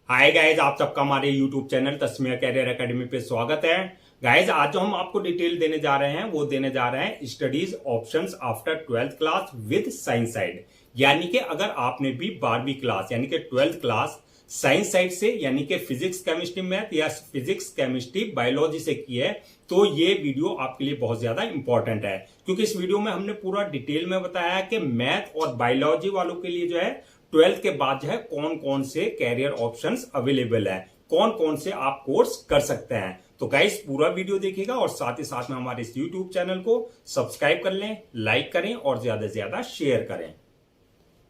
Hi guys, आप सबका हमारे YouTube channel Tasmiya career academy पे स्वागत है। गाइज, आज जो हम आपको डिटेल देने जा रहे हैं वो देने जा रहे हैं studies options after 12th class with science side. यानी कि अगर आपने भी 12वीं क्लास यानी कि 12th क्लास साइंस साइड से यानी कि फिजिक्स केमिस्ट्री मैथ या फिजिक्स केमिस्ट्री बायोलॉजी से की है तो ये वीडियो आपके लिए बहुत ज्यादा इंपॉर्टेंट है, क्योंकि इस वीडियो में हमने पूरा डिटेल में बताया है कि मैथ और बायोलॉजी वालों के लिए जो है 12th के बाद जो है कौन कौन से कैरियर ऑप्शंस अवेलेबल है, कौन कौन से आप कोर्स कर सकते हैं। तो गाइस पूरा वीडियो देखिएगा और साथ ही साथ में हमारे इस यूट्यूब चैनल को सब्सक्राइब कर लें, लाइक करें और ज्यादा से ज्यादा शेयर करें।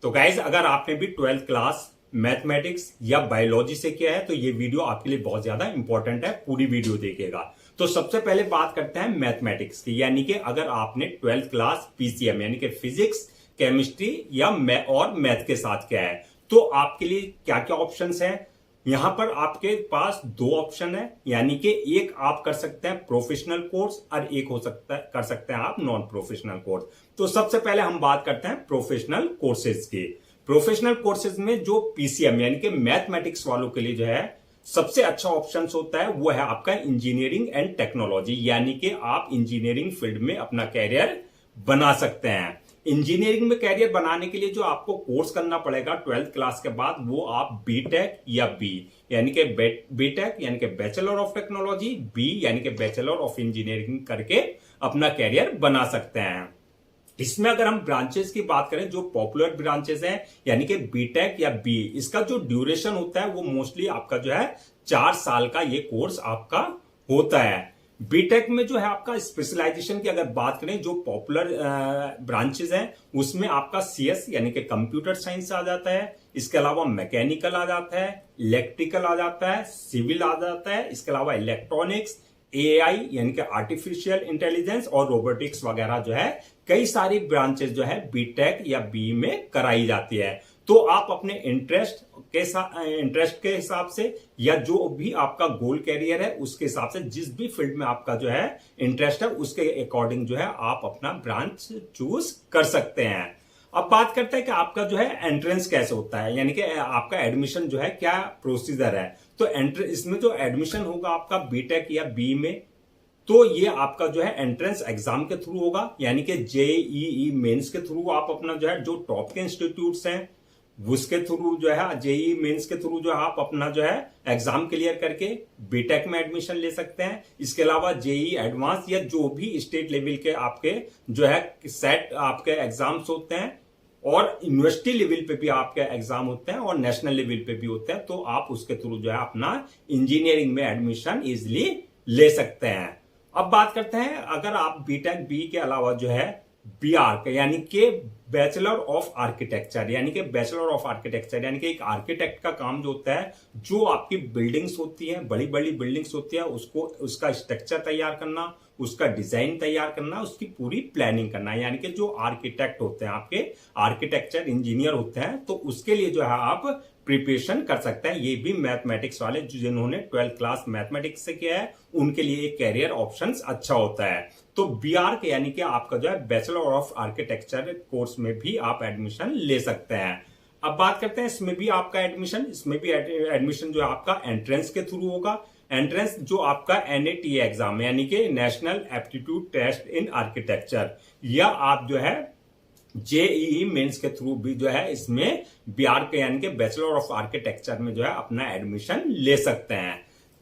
तो गाइस अगर आपने भी 12th क्लास मैथमेटिक्स या बायोलॉजी से किया है तो ये वीडियो आपके लिए बहुत ज्यादा इंपॉर्टेंट है, पूरी वीडियो देखिएगा। तो सबसे पहले बात करते हैं मैथमेटिक्स की, यानी कि अगर आपने 12th क्लास पीसीएम यानी कि फिजिक्स केमिस्ट्री या मैथ के साथ किया है तो आपके लिए क्या क्या ऑप्शंस हैं। यहां पर आपके पास दो ऑप्शन है, यानी कि एक आप कर सकते हैं प्रोफेशनल कोर्स और एक कर सकते हैं आप नॉन प्रोफेशनल कोर्स। तो सबसे पहले हम बात करते हैं प्रोफेशनल कोर्सेज की। प्रोफेशनल कोर्सेज में जो पीसीएम यानी कि मैथमेटिक्स वालों के लिए जो है सबसे अच्छा ऑप्शन होता है वो है आपका इंजीनियरिंग एंड टेक्नोलॉजी, यानी कि आप इंजीनियरिंग फील्ड में अपना कैरियर बना सकते हैं। इंजीनियरिंग में कैरियर बनाने के लिए जो आपको कोर्स करना पड़ेगा 12th क्लास के बाद वो आप बीटेक या बी यानी कि बीटेक यानी कि बैचलर ऑफ टेक्नोलॉजी, बी यानी कि बैचलर ऑफ इंजीनियरिंग करके अपना कैरियर बना सकते हैं। इसमें अगर हम ब्रांचेस की बात करें, जो पॉपुलर ब्रांचेस हैं यानी कि बीटेक या बी, इसका जो ड्यूरेशन होता है वो मोस्टली आपका जो है 4 साल का ये कोर्स आपका होता है। बीटेक में जो है आपका स्पेशलाइजेशन की अगर बात करें, जो पॉपुलर ब्रांचेस हैं उसमें आपका सीएस यानी कि कंप्यूटर साइंस आ जाता है, इसके अलावा मैकेनिकल आ जाता है, इलेक्ट्रिकल आ जाता है, सिविल आ जाता है, इसके अलावा इलेक्ट्रॉनिक्स, एआई यानी कि आर्टिफिशियल इंटेलिजेंस और रोबोटिक्स वगैरह जो है कई सारी ब्रांचेस जो है बीटेक या बी में कराई जाती है। तो आप अपने इंटरेस्ट के हिसाब से या जो भी आपका गोल कैरियर है उसके हिसाब से जिस भी फील्ड में आपका जो है इंटरेस्ट है उसके अकॉर्डिंग जो है आप अपना ब्रांच चूज कर सकते हैं। अब बात करते हैं कि आपका जो है एंट्रेंस कैसे होता है, यानी कि आपका एडमिशन जो है क्या प्रोसीजर है। तो इसमें जो एडमिशन होगा आपका बीटेक या बी में, तो ये आपका जो है एंट्रेंस एग्जाम के थ्रू होगा, यानी कि जेईई मेंस के थ्रू आप अपना जो है जो टॉप के इंस्टीट्यूट्स हैं उसके थ्रू जो है जेईई मेंस के थ्रू जो है आप अपना जो है एग्जाम क्लियर करके बीटेक में एडमिशन ले सकते हैं। इसके अलावा जेईई एडवांस या जो भी स्टेट लेवल के आपके जो है सेट आपके एग्जाम्स होते हैं और यूनिवर्सिटी लेवल पे भी आपके एग्जाम होते हैं और नेशनल लेवल पे भी होते हैं, तो आप उसके थ्रू जो है अपना इंजीनियरिंग में एडमिशन इजिली ले सकते हैं। अब बात करते हैं अगर आप बीटेक बी के अलावा जो है बीआर यानी कि बैचलर ऑफ आर्किटेक्चर यानी कि बैचलर ऑफ आर्किटेक्चर यानी कि एक आर्किटेक्ट का काम जो होता है, जो आपकी बिल्डिंग्स होती हैं, बड़ी बड़ी बिल्डिंग्स होती है, उसको उसका स्ट्रक्चर तैयार करना, उसका डिजाइन तैयार करना, उसकी पूरी प्लानिंग करना, यानी कि जो आर्किटेक्ट होते हैं आपके आर्किटेक्चर इंजीनियर होते हैं, तो उसके लिए जो है आप प्रिपरेशन कर सकते हैं। ये भी मैथमेटिक्स वाले जिन्होंने 12th क्लास मैथमेटिक्स से किया है उनके लिए एक कैरियर ऑप्शन अच्छा होता है। तो बीआर के यानी कि आपका जो है बैचलर ऑफ आर्किटेक्चर कोर्स में भी आप एडमिशन ले सकते हैं। अब बात करते हैं इसमें भी आपका एडमिशन, इसमें भी एडमिशन जो है आपका एंट्रेंस के थ्रू होगा। एंट्रेंस जो आपका एनएटी एग्जाम यानी कि national aptitude test in architecture, या आप जो है जेईई मेंस के थ्रू भी जो है इसमें बीआर के यानी कि बैचलर ऑफ आर्किटेक्चर में जो है अपना एडमिशन ले सकते हैं।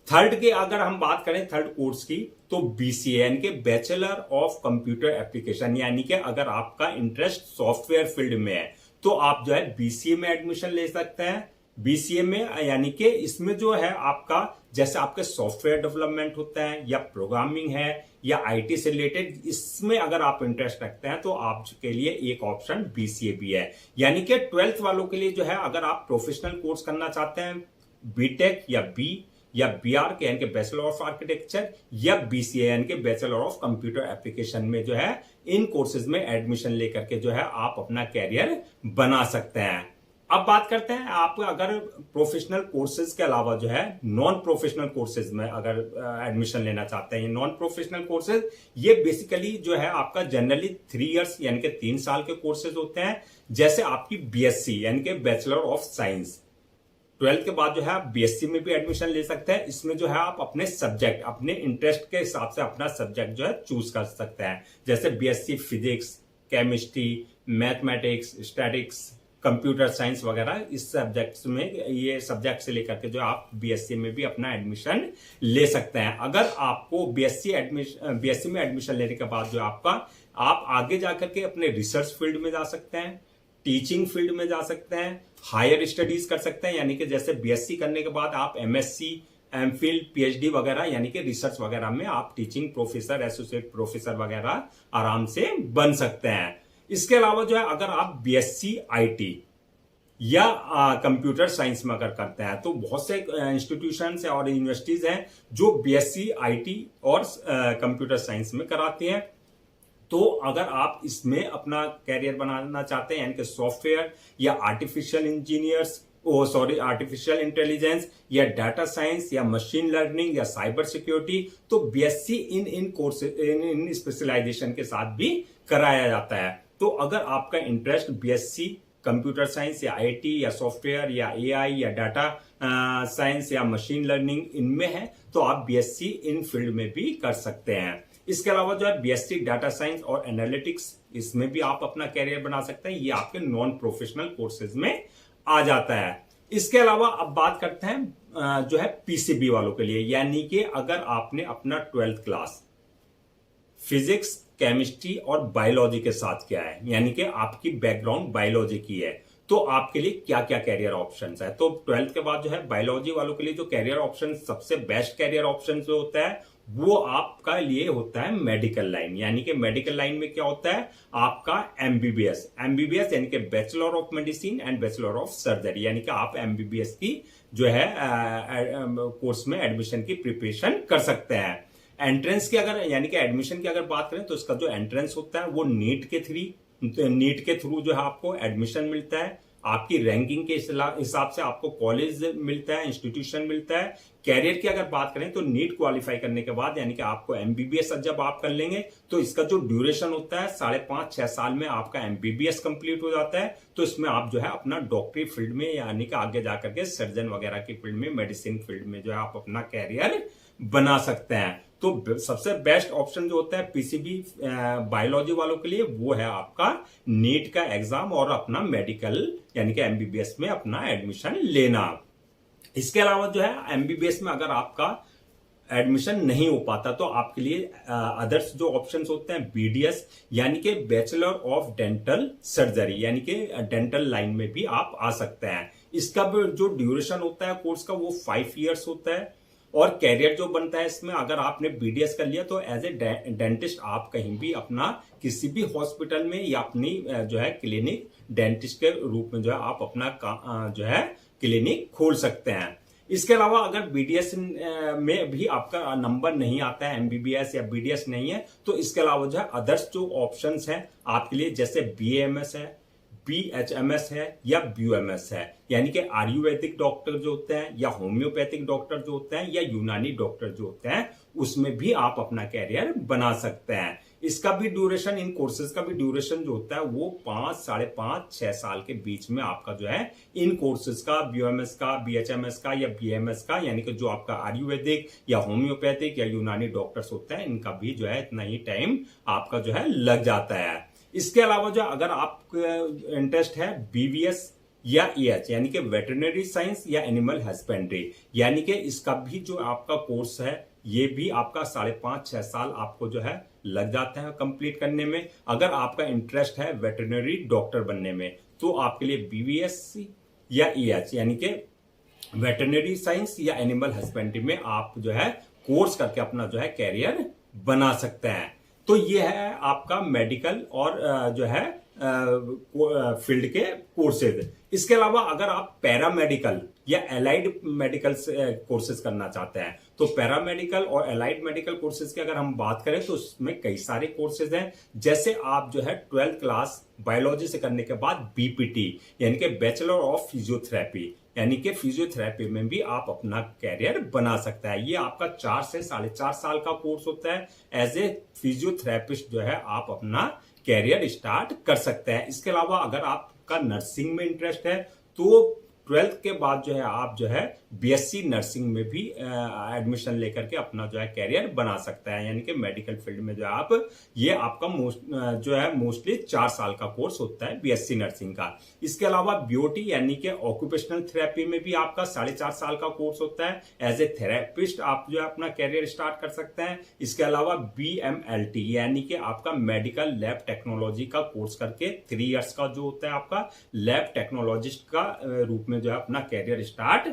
थर्ड के अगर हम बात करें थर्ड कोर्स की, तो बीसीए यानी कि बैचलर ऑफ कंप्यूटर एप्लीकेशन, यानी कि अगर आपका इंटरेस्ट सॉफ्टवेयर फील्ड में है तो आप जो है बीसीए में एडमिशन ले सकते हैं। बीसीए में यानी कि इसमें जो है आपका जैसे आपके सॉफ्टवेयर डेवलपमेंट होता है या प्रोग्रामिंग है या आईटी से रिलेटेड, इसमें अगर आप इंटरेस्ट रखते हैं तो आपके लिए एक ऑप्शन बीसीए भी है। यानी कि 12th वालों के लिए जो है अगर आप प्रोफेशनल कोर्स करना चाहते हैं बीटेक या बी या बीआर के यानी कि बैचलर ऑफ आर्किटेक्चर या बीसीए यानी कि बैचलर ऑफ कंप्यूटर एप्लीकेशन में जो है इन कोर्सेज में एडमिशन लेकर के जो है आप अपना कैरियर बना सकते हैं। अब बात करते हैं आप अगर प्रोफेशनल कोर्सेज के अलावा जो है नॉन प्रोफेशनल कोर्सेज में अगर एडमिशन लेना चाहते हैं। नॉन प्रोफेशनल कोर्सेज ये बेसिकली जो है आपका जनरली 3 इयर्स यानी कि 3 साल के कोर्सेज होते हैं, जैसे आपकी बीएससी यानी कि बैचलर ऑफ साइंस, ट्वेल्थ के बाद जो है आप बीएससी में भी एडमिशन ले सकते हैं। इसमें जो है आप अपने सब्जेक्ट, अपने इंटरेस्ट के हिसाब से अपना सब्जेक्ट जो है चूज कर सकते हैं। जैसे BSc physics, chemistry, mathematics, statics, computer science वगैरह, इस सब्जेक्ट्स में, ये सब्जेक्ट से लेकर के जो आप बीएससी में भी अपना एडमिशन ले सकते हैं। अगर आपको बीएससी में एडमिशन लेने के बाद जो आप आगे जाकर के अपने रिसर्च फील्ड में जा सकते हैं, टीचिंग फील्ड में जा सकते हैं, हायर स्टडीज कर सकते हैं। यानी कि जैसे बीएससी करने के बाद आप एमएससी, एमफिल, पीएचडी वगैरह यानी कि रिसर्च वगैरह में आप टीचिंग प्रोफेसर, एसोसिएट प्रोफेसर वगैरह आराम से बन सकते हैं। इसके अलावा जो है अगर आप बीएससी आईटी या कंप्यूटर साइंस में अगर करते हैं तो बहुत से इंस्टीट्यूशंस और यूनिवर्सिटीज हैं जो बीएससी आईटी और कंप्यूटर साइंस में कराती हैं। तो अगर आप इसमें अपना कैरियर बनाना चाहते हैं, यानी कि सॉफ्टवेयर या आर्टिफिशियल इंटेलिजेंस या डाटा साइंस या मशीन लर्निंग या साइबर सिक्योरिटी, तो बीएससी इन कोर्सेज, इन स्पेशलाइजेशन के साथ भी कराया जाता है। तो अगर आपका इंटरेस्ट बीएससी कंप्यूटर साइंस या आईटी या सॉफ्टवेयर या एआई या डाटा साइंस या मशीन लर्निंग इनमें है, तो आप बीएससी इन फील्ड में भी कर सकते हैं। इसके अलावा जो है बीएससी डाटा साइंस और एनालिटिक्स, इसमें भी आप अपना कैरियर बना सकते हैं। ये आपके नॉन प्रोफेशनल कोर्सेज में आ जाता है। इसके अलावा अब बात करते हैं जो है पीसीबी वालों के लिए, यानी कि अगर आपने अपना 12th क्लास फिजिक्स, केमिस्ट्री और बायोलॉजी के साथ किया है, यानी कि आपकी बैकग्राउंड बायोलॉजी की है, तो आपके लिए क्या क्या कैरियर ऑप्शंस है। तो 12th के बाद जो है बायोलॉजी वालों के लिए जो कैरियर ऑप्शन, सबसे बेस्ट कैरियर ऑप्शन जो होता है वो आपका लिए होता है मेडिकल लाइन। यानी कि मेडिकल लाइन में क्या होता है, आपका एमबीबीएस यानी कि bachelor of medicine and bachelor of surgery, यानी कि आप एमबीबीएस की जो है कोर्स में एडमिशन की प्रिपरेशन कर सकते हैं। एंट्रेंस की अगर, यानी कि एडमिशन की अगर बात करें तो इसका जो एंट्रेंस होता है वो नीट के थ्रू जो है आपको एडमिशन मिलता है। आपकी रैंकिंग के हिसाब से आपको कॉलेज मिलता है, इंस्टीट्यूशन मिलता है। कैरियर की अगर बात करें तो नीट क्वालिफाई करने के बाद, यानी कि आपको एमबीबीएस जब आप कर लेंगे तो इसका जो ड्यूरेशन होता है 5.5-6 साल में आपका एमबीबीएस कंप्लीट हो जाता है। तो इसमें आप जो है अपना डॉक्टरी फील्ड में, यानी कि आगे जाकर के सर्जन वगैरह की फील्ड में, मेडिसिन फील्ड में जो है आप अपना कैरियर बना सकते हैं। तो सबसे बेस्ट ऑप्शन जो होता है पीसीबी बायोलॉजी वालों के लिए वो है आपका नीट का एग्जाम और अपना मेडिकल यानी कि एमबीबीएस में अपना एडमिशन लेना। इसके अलावा जो है एमबीबीएस में अगर आपका एडमिशन नहीं हो पाता तो आपके लिए अदर्स जो ऑप्शंस होते हैं बीडीएस यानी कि बैचलर ऑफ डेंटल सर्जरी, यानी कि डेंटल लाइन में भी आप आ सकते हैं। इसका जो ड्यूरेशन होता है कोर्स का वो 5 ईयर्स होता है। और कैरियर जो बनता है इसमें, अगर आपने बीडीएस कर लिया तो एज ए डेंटिस्ट आप कहीं भी अपना किसी भी हॉस्पिटल में या अपनी जो है क्लिनिक डेंटिस्ट के रूप में जो है आप अपना जो है क्लिनिक खोल सकते हैं। इसके अलावा अगर बीडीएस में भी आपका नंबर नहीं आता है, एमबीबीएस या बीडीएस नहीं है, तो इसके अलावा जो है अदर्स जो ऑप्शंस हैं आपके लिए, जैसे बीएएमएस है, बीएचएमएस है या बीयूएमएस है, यानी कि आयुर्वेदिक डॉक्टर जो होते हैं या होम्योपैथिक डॉक्टर जो होते हैं या यूनानी डॉक्टर जो होते हैं, उसमें भी आप अपना कैरियर बना सकते हैं। इसका भी ड्यूरेशन, इन कोर्सेज का भी ड्यूरेशन जो होता है वो 5, 5.5-6 साल के बीच में आपका जो है इन कोर्सेज का, बीयूएमएस का, बीएचएमएस का या बीएमएस का, यानी कि जो आपका आयुर्वेदिक या होम्योपैथिक या यूनानी डॉक्टर्स होते हैं, इनका भी जो है इतना ही टाइम आपका जो है लग जाता है। इसके अलावा जो अगर आपको इंटरेस्ट है बीवीएस या ईएच यानी कि वेटरनरी साइंस या एनिमल हस्बेंड्री, यानी कि इसका भी जो आपका कोर्स है ये भी आपका 5.5-6 साल आपको जो है लग जाते हैं कंप्लीट करने में। अगर आपका इंटरेस्ट है वेटरनरी डॉक्टर बनने में तो आपके लिए बीवीएस या ईएच यानी कि वेटरनरी साइंस या एनिमल हस्बेंड्री में आप जो है कोर्स करके अपना जो है कैरियर बना सकते हैं। तो ये है आपका मेडिकल और जो है फील्ड के कोर्सेज। इसके अलावा अगर आप पैरामेडिकल या एलाइड मेडिकल कोर्सेज करना चाहते हैं तो पैरामेडिकल और एलाइड मेडिकल कोर्सेज की अगर हम बात करें तो उसमें कई सारे कोर्सेज हैं। जैसे आप जो है 12th क्लास बायोलॉजी से करने के बाद बीपीटी यानी कि बैचलर ऑफ फिजियोथेरेपी, यानी कि फिजियोथेरेपी में भी आप अपना कैरियर बना सकते हैं। ये आपका 4 से 4.5 साल का कोर्स होता है। एज ए फिजियोथेरेपिस्ट जो है आप अपना कैरियर स्टार्ट कर सकते हैं। इसके अलावा अगर आपका नर्सिंग में इंटरेस्ट है तो ट्वेल्थ के बाद जो है आप जो है बीएससी नर्सिंग में भी एडमिशन लेकर के अपना जो है कैरियर बना सकते हैं, यानी कि मेडिकल फील्ड में जो है आप, ये आपका जो है मोस्टली 4 साल का कोर्स होता है बीएससी नर्सिंग का। इसके अलावा बीओटी यानी कि ऑक्यूपेशनल थेरेपी में भी आपका 4.5 साल का कोर्स होता है। एज ए थेरेपिस्ट आप जो है अपना कैरियर स्टार्ट कर सकते हैं। इसके अलावा बीएमएलटी यानी कि आपका मेडिकल लैब टेक्नोलॉजी का कोर्स करके 3 इयर्स का जो होता है आपका लैब टेक्नोलॉजिस्ट का रूप में जो है अपना कैरियर स्टार्ट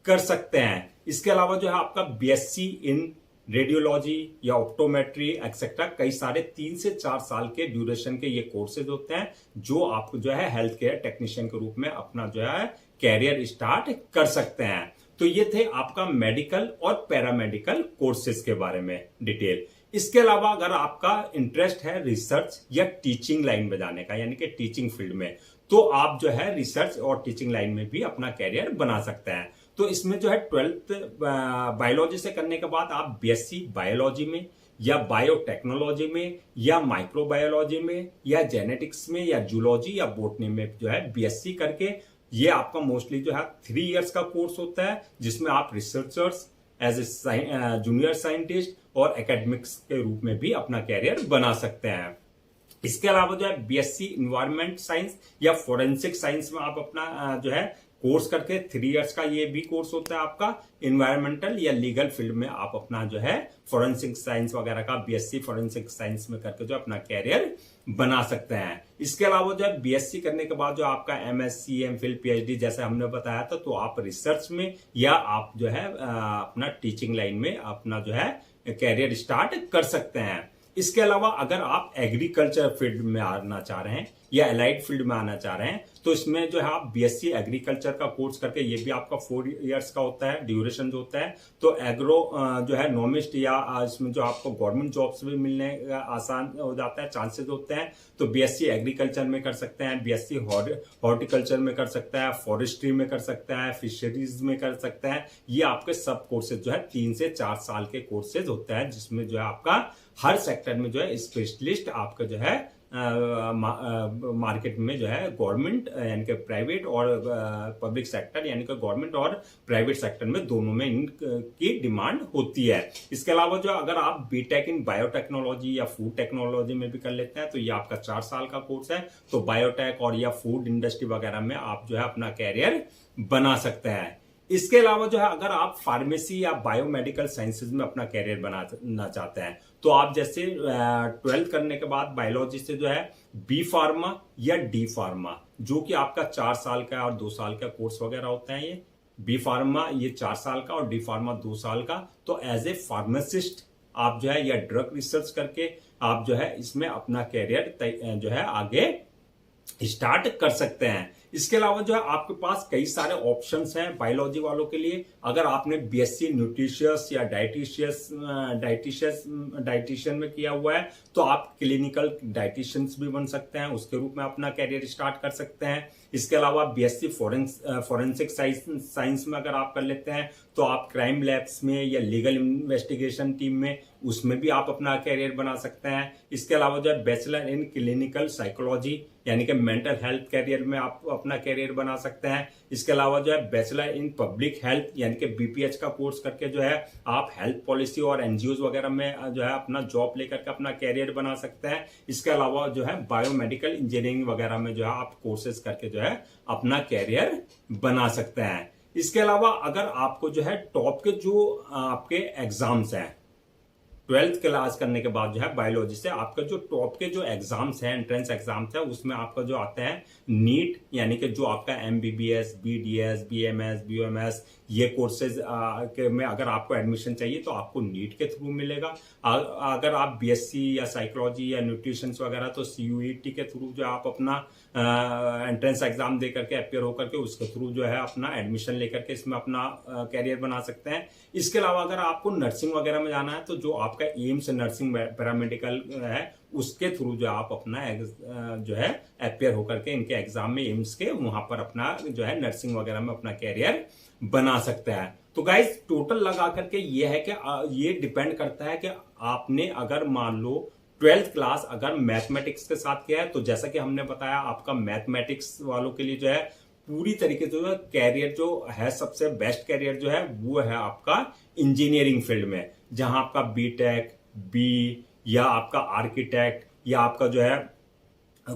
कर सकते हैं। इसके अलावा जो है आपका बीएससी इन रेडियोलॉजी या ऑप्टोमेट्री एक्सेट्रा कई सारे 3 से 4 साल के ड्यूरेशन के ये कोर्सेज होते हैं जो आपको जो है हेल्थ केयर टेक्नीशियन के रूप में अपना जो है कैरियर स्टार्ट कर सकते हैं। तो ये थे आपका मेडिकल और पैरामेडिकल कोर्सेज के बारे में डिटेल। इसके अलावा अगर आपका इंटरेस्ट है रिसर्च या टीचिंग लाइन में जाने का, यानी कि टीचिंग फील्ड में, तो आप जो है रिसर्च और टीचिंग लाइन में भी अपना कैरियर बना सकते हैं। तो इसमें जो है 12th बायोलॉजी से करने के बाद आप बीएससी बायोलॉजी में या बायोटेक्नोलॉजी में या माइक्रोबायोलॉजी में या जेनेटिक्स में या जूलॉजी या बोटनी में जो है बीएससी करके, ये आपका मोस्टली जो है 3 इयर्स का कोर्स होता है जिसमें आप researchers as a junior scientist और एकेडमिक्स के रूप में भी अपना कैरियर बना सकते हैं। इसके अलावा जो है बीएससी इन्वायरमेंट साइंस या फोरेंसिक साइंस में आप अपना जो है कोर्स करके 3 इयर्स का ये भी कोर्स होता है आपका इन्वायरमेंटल या लीगल फील्ड में आप अपना जो है फोरेंसिक साइंस वगैरह का बीएससी फोरेंसिक साइंस में करके जो अपना कैरियर बना सकते हैं। इसके अलावा जो है बीएससी करने के बाद जो आपका एमएससी एमफिल पीएचडी जैसे हमने बताया था, तो आप रिसर्च में या आप जो है अपना टीचिंग लाइन में अपना जो है कैरियर स्टार्ट कर सकते हैं। इसके अलावा अगर आप एग्रीकल्चर फील्ड में आना चाह रहे हैं या एलाइड फील्ड में आना चाह रहे हैं, तो इसमें जो है आप बीएससी एग्रीकल्चर का कोर्स करके, ये भी आपका 4 इयर्स का होता है ड्यूरेशन जो होता है। तो एग्रो जो है नॉमिस्ट या इसमें जो आपको गवर्नमेंट जॉब्स भी मिलने का आसान हो जाता है, चांसेस होते हैं। तो बीएससी एग्रीकल्चर में कर सकते हैं, बीएससी हॉर्टिकल्चर में कर सकता है, फॉरेस्ट्री में कर सकता है, फिशरीज में कर सकता है। ये आपके सब कोर्सेज जो है 3 से 4 साल के कोर्सेज होता है जिसमें जो है आपका हर सेक्टर में जो है स्पेशलिस्ट आपका जो है मार्केट में जो है गवर्नमेंट यानी कि प्राइवेट और पब्लिक सेक्टर यानी कि गवर्नमेंट और प्राइवेट सेक्टर में दोनों में इनकी डिमांड होती है। इसके अलावा जो अगर आप बीटेक इन बायोटेक्नोलॉजी या फूड टेक्नोलॉजी में भी कर लेते हैं तो ये आपका 4 साल का कोर्स है। तो बायोटेक और या फूड इंडस्ट्री वगैरह में आप जो है अपना कैरियर बना सकते हैं। इसके अलावा जो है अगर आप फार्मेसी या बायोमेडिकल साइंसेज में अपना कैरियर बनाना चाहते हैं तो आप जैसे 12th करने के बाद बायोलॉजी से जो है बी फार्मा या डी फार्मा, जो कि आपका 4 साल का और 2 साल का कोर्स वगैरह होता है। ये बी फार्मा ये 4 साल का और डी फार्मा 2 साल का। तो एज ए फार्मासिस्ट आप जो है या ड्रग रिसर्च करके आप जो है इसमें अपना कैरियर जो है आगे स्टार्ट कर सकते हैं। इसके अलावा जो है आपके पास कई सारे ऑप्शंस हैं बायोलॉजी वालों के लिए। अगर आपने बीएससी न्यूट्रिशियस या डाइटिशियन में किया हुआ है तो आप क्लिनिकल डाइटिशियंस भी बन सकते हैं, उसके रूप में अपना कैरियर स्टार्ट कर सकते हैं। इसके अलावा बीएससी फोरेंसिक साइंस में अगर आप कर लेते हैं तो आप क्राइम लैब्स में या लीगल इन्वेस्टिगेशन टीम में उसमें भी आप अपना कैरियर बना सकते हैं। इसके अलावा जो है बैचलर इन क्लिनिकल साइकोलॉजी यानी कि मेंटल हेल्थ कैरियर में आप अपना कैरियर बना सकते हैं। इसके अलावा जो है बैचलर इन पब्लिक हेल्थ यानी कि बीपीएच का कोर्स करके जो है आप हेल्थ पॉलिसी और एनजीओज वगैरह में जो है अपना जॉब लेकर के अपना कैरियर बना सकते हैं। इसके अलावा जो है बायोमेडिकल इंजीनियरिंग वगैरह में जो है आप कोर्सेज करके जो है अपना कैरियर बना सकते हैं। इसके अलावा अगर आपको जो है टॉप के जो आपके एग्जाम्स हैं 12th क्लास करने के बाद जो है बायोलॉजी से आपका जो टॉप के जो एग्जाम्स हैं एंट्रेंस एग्जाम्स है उसमें आपका जो आता है नीट यानी कि जो आपका एमबीबीएस बीडीएस बीएमएस बीओएमएस ये कोर्सेज में अगर आपको एडमिशन चाहिए तो आपको नीट के थ्रू मिलेगा। अगर आप बीएससी या साइकोलॉजी या न्यूट्रिशन वगैरह तो सीयूईटी के थ्रू जो आप अपना एंट्रेंस एग्जाम दे करके अपियर होकर के उसके थ्रू जो है अपना एडमिशन लेकर के इसमें अपना कैरियर बना सकते हैं। इसके अलावा अगर आपको नर्सिंग वगैरह में जाना है तो जो आपका एम्स नर्सिंग पैरामेडिकल है उसके थ्रू जो आप अपना जो है अपियर होकर के इनके एग्जाम में एम्स के वहां पर अपना जो है नर्सिंग वगैरह में अपना कैरियर बना सकते हैं। तो गाइस टोटल लगा करके ये है कि ये डिपेंड करता है कि आपने अगर मान लो 12th क्लास अगर मैथमेटिक्स के साथ किया है तो जैसा कि हमने बताया आपका मैथमेटिक्स वालों के लिए जो है पूरी तरीके से जो कैरियर जो है, सबसे बेस्ट कैरियर जो है वो है आपका इंजीनियरिंग फील्ड में, जहां आपका बीटेक, बी या आपका आर्किटेक्ट या आपका जो है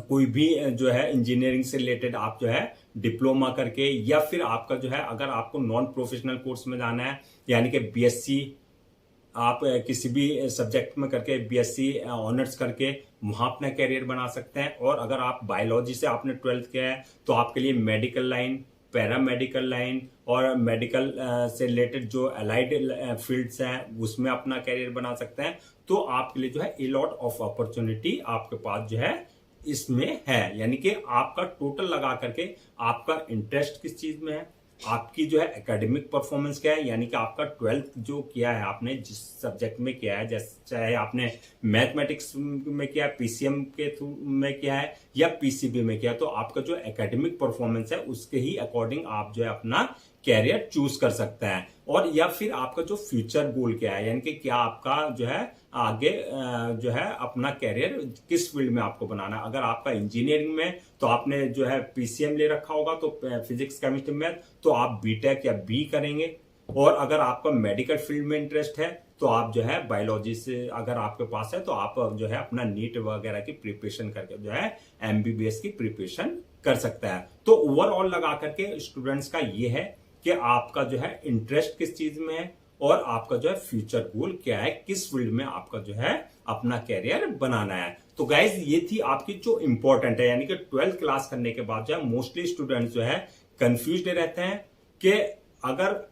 कोई भी जो है इंजीनियरिंग से रिलेटेड आप जो है डिप्लोमा करके, या फिर आपका जो है अगर आपको नॉन प्रोफेशनल कोर्स में जाना है यानी कि बीएससी आप किसी भी सब्जेक्ट में करके, बीएससी ऑनर्स करके वहां अपना कैरियर बना सकते हैं। और अगर आप बायोलॉजी से आपने 12th किया है तो आपके लिए मेडिकल लाइन, पैरामेडिकल लाइन और मेडिकल से रिलेटेड जो अलाइड फील्ड्स हैं उसमें अपना कैरियर बना सकते हैं। तो आपके लिए जो है ए लॉट ऑफ अपॉर्चुनिटी आपके पास जो है इसमें है। यानी कि आपका टोटल लगा करके आपका इंटरेस्ट किस चीज में है, आपकी जो है एकेडमिक परफॉर्मेंस क्या है, यानी कि आपका 12th जो किया है आपने जिस सब्जेक्ट में किया है, जैसे चाहे आपने मैथमेटिक्स में किया, पीसीएम के थ्रू में किया है या पीसीबी में किया, तो आपका जो एकेडमिक परफॉर्मेंस है उसके ही अकॉर्डिंग आप जो है अपना कैरियर चूज कर सकते हैं। और या फिर आपका जो फ्यूचर गोल क्या है, यानी कि क्या आपका जो है आगे जो है अपना कैरियर किस फील्ड में आपको बनाना है। अगर आपका इंजीनियरिंग में तो आपने जो है पीसीएम ले रखा होगा, तो फिजिक्स केमिस्ट्री मैथ, तो आप बीटेक या बी करेंगे। और अगर आपका मेडिकल फील्ड में इंटरेस्ट है तो आप जो है बायोलॉजी से अगर आपके पास है तो आप जो है अपना नीट वगैरह की प्रिपरेशन करके जो है एमबीबीएस की प्रिपरेशन कर सकता है। तो ओवरऑल लगा करके स्टूडेंट्स का ये है कि आपका जो है इंटरेस्ट किस चीज में है और आपका जो है फ्यूचर गोल क्या है, किस फील्ड में आपका जो है अपना कैरियर बनाना है। तो गाइज ये थी आपकी जो इंपॉर्टेंट है, यानी कि 12th क्लास करने के बाद जो है मोस्टली स्टूडेंट्स जो है कंफ्यूज्ड रहते हैं कि अगर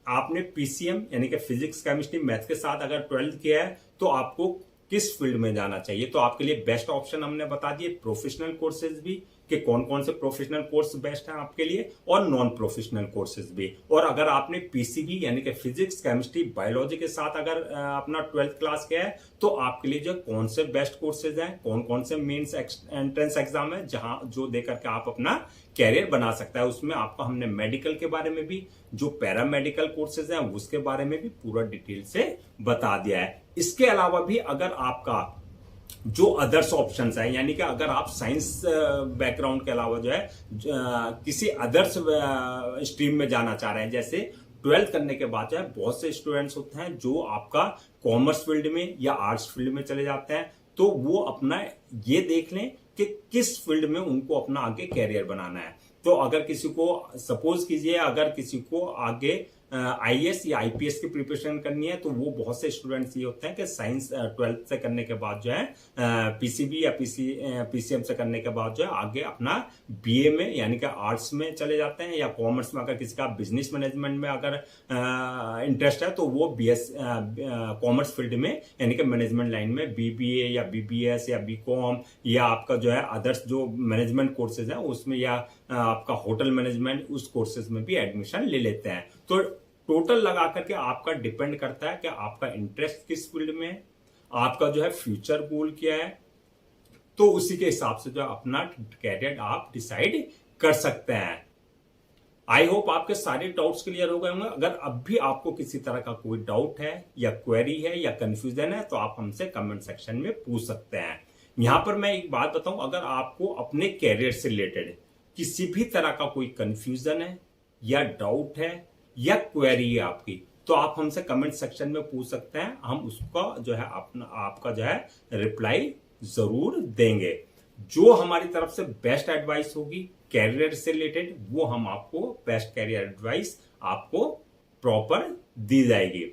आपने पीसीएम यानी कि फिजिक्स केमिस्ट्री मैथ के साथ अगर 12th किया है तो आपको किस फील्ड में जाना चाहिए। तो आपके लिए बेस्ट ऑप्शन हमने बता दिए, प्रोफेशनल कोर्सेज भी कि कौन कौन से प्रोफेशनल कोर्स बेस्ट हैं आपके लिए, और नॉन प्रोफेशनल कोर्सेज भी। और अगर आपने पीसीबी यानी कि फिजिक्स केमिस्ट्री बायोलॉजी के साथ अगर अपना 12th क्लास किया है तो आपके लिए जो कौन से बेस्ट कोर्सेज हैं, कौन कौन से मेंस एंट्रेंस एग्जाम है जहां जो दे करके आप अपना कैरियर बना सकता है। उसमें आपको हमने मेडिकल के बारे में भी, जो पैरामेडिकल कोर्सेज हैं उसके बारे में भी पूरा डिटेल से बता दिया है। इसके अलावा भी अगर आपका जो अदर्स ऑप्शंस है, यानी कि अगर आप साइंस बैकग्राउंड के अलावा जो है किसी अदर्स स्ट्रीम में जाना चाह रहे हैं, जैसे 12th करने के बाद जो है बहुत से स्टूडेंट्स होते हैं जो आपका कॉमर्स फील्ड में या आर्ट्स फील्ड में चले जाते हैं, तो वो अपना ये देख लें कि किस फील्ड में उनको अपना आगे कैरियर बनाना है। तो अगर किसी को सपोज कीजिए अगर किसी को आगे आईएएस या आईपीएस की प्रिपरेशन करनी है, तो वो बहुत से स्टूडेंट्स ये होते हैं कि साइंस 12th से करने के बाद जो है पीसीबी या पीसीएम से करने के बाद जो है आगे अपना बीए में यानी कि आर्ट्स में चले जाते हैं, या कॉमर्स में अगर किसी का बिजनेस मैनेजमेंट में अगर इंटरेस्ट है तो वो बीएस कॉमर्स फील्ड में यानी कि मैनेजमेंट लाइन में बीबीए या बीबीएस या बीकॉम या आपका जो है अदर्स जो मैनेजमेंट कोर्सेज है उसमें, या आपका होटल मैनेजमेंट उस कोर्सेज में भी एडमिशन ले लेते हैं। तो टोटल लगा करके आपका डिपेंड करता है कि आपका इंटरेस्ट किस फील्ड में है, आपका जो है फ्यूचर गोल क्या है, तो उसी के हिसाब से जो अपना कैरियर आप डिसाइड कर सकते हैं। आई होप आपके सारे डाउट्स क्लियर हो गए होंगे। अगर अब भी आपको किसी तरह का कोई डाउट है या क्वेरी है या कंफ्यूजन है तो आप हमसे कमेंट सेक्शन में पूछ सकते हैं। यहां पर मैं एक बात बताऊं, अगर आपको अपने कैरियर से रिलेटेड किसी भी तरह का कोई कंफ्यूजन है या डाउट है या क्वेरी है आपकी, तो आप हमसे कमेंट सेक्शन में पूछ सकते हैं। हम उसका जो है आपका जो है रिप्लाई जरूर देंगे। जो हमारी तरफ से बेस्ट एडवाइस होगी कैरियर से रिलेटेड, वो हम आपको बेस्ट कैरियर एडवाइस आपको प्रॉपर दी जाएगी।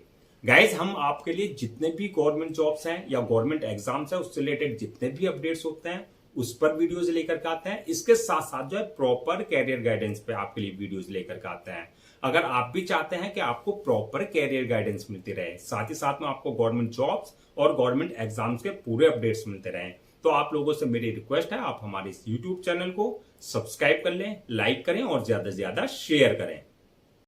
गाइज, हम आपके लिए जितने भी गवर्नमेंट जॉब्स हैं या गवर्नमेंट एग्जाम्स हैं उससे रिलेटेड जितने भी अपडेट्स होते हैं उस पर वीडियोज लेकर के आते हैं। इसके साथ साथ जो है प्रॉपर कैरियर गाइडेंस पे आपके लिए वीडियोज लेकर के आते हैं। अगर आप भी चाहते हैं कि आपको प्रॉपर कैरियर गाइडेंस मिलती रहे, साथ ही साथ में आपको गवर्नमेंट जॉब्स और गवर्नमेंट एग्जाम्स के पूरे अपडेट्स मिलते रहे, तो आप लोगों से मेरी रिक्वेस्ट है आप हमारे इस यूट्यूब चैनल को सब्सक्राइब कर लें, लाइक करें और ज्यादा से ज्यादा शेयर करें।